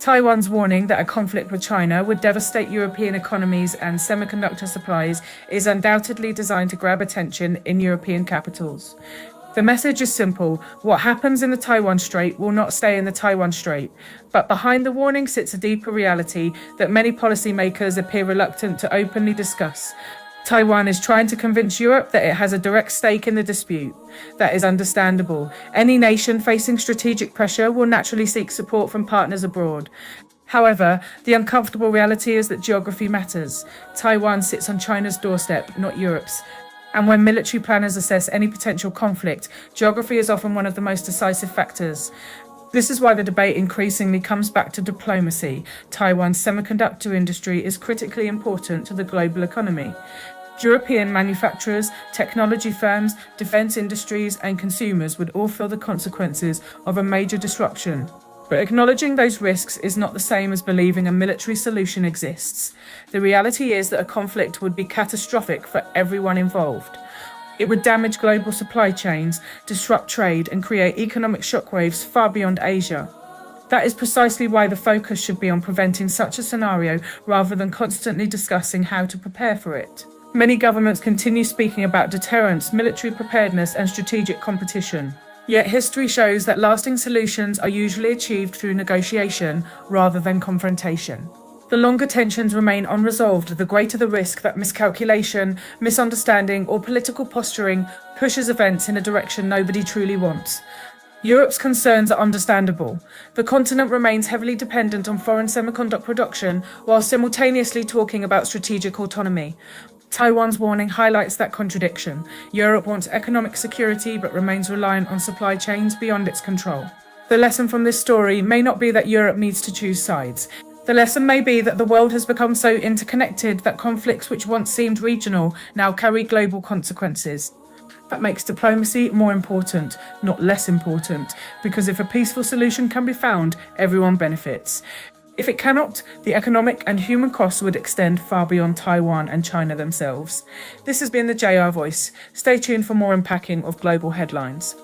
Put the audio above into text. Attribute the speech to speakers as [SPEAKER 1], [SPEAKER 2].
[SPEAKER 1] Taiwan's warning that a conflict with China would devastate European economies and semiconductor supplies is undoubtedly designed to grab attention in European capitals. The message is simple: what happens in the Taiwan Strait will not stay in the Taiwan Strait. But behind the warning sits a deeper reality that many policymakers appear reluctant to openly discuss. Taiwan is trying to convince Europe that it has a direct stake in the dispute. That is understandable. Any nation facing strategic pressure will naturally seek support from partners abroad. However, the uncomfortable reality is that geography matters. Taiwan sits on China's doorstep, not Europe's. And when military planners assess any potential conflict, geography is often one of the most decisive factors. This is why the debate increasingly comes back to diplomacy. Taiwan's semiconductor industry is critically important to the global economy. European manufacturers, technology firms, defense industries, and consumers would all feel the consequences of a major disruption. But acknowledging those risks is not the same as believing a military solution exists. The reality is that a conflict would be catastrophic for everyone involved. It would damage global supply chains, disrupt trade, and create economic shockwaves far beyond Asia. That is precisely why the focus should be on preventing such a scenario rather than constantly discussing how to prepare for it. Many governments continue speaking about deterrence, military preparedness, and strategic competition. Yet history shows that lasting solutions are usually achieved through negotiation rather than confrontation. The longer tensions remain unresolved, the greater the risk that miscalculation, misunderstanding, or political posturing pushes events in a direction nobody truly wants. Europe's concerns are understandable. The continent remains heavily dependent on foreign semiconductor production while simultaneously talking about strategic autonomy. Taiwan's warning highlights that contradiction. Europe wants economic security but remains reliant on supply chains beyond its control. The lesson from this story may not be that Europe needs to choose sides. The lesson may be that the world has become so interconnected that conflicts which once seemed regional now carry global consequences. That makes diplomacy more important, not less important, because if a peaceful solution can be found, everyone benefits. If it cannot, the economic and human costs would extend far beyond Taiwan and China themselves. This has been the JR Voice. Stay tuned for more unpacking of global headlines.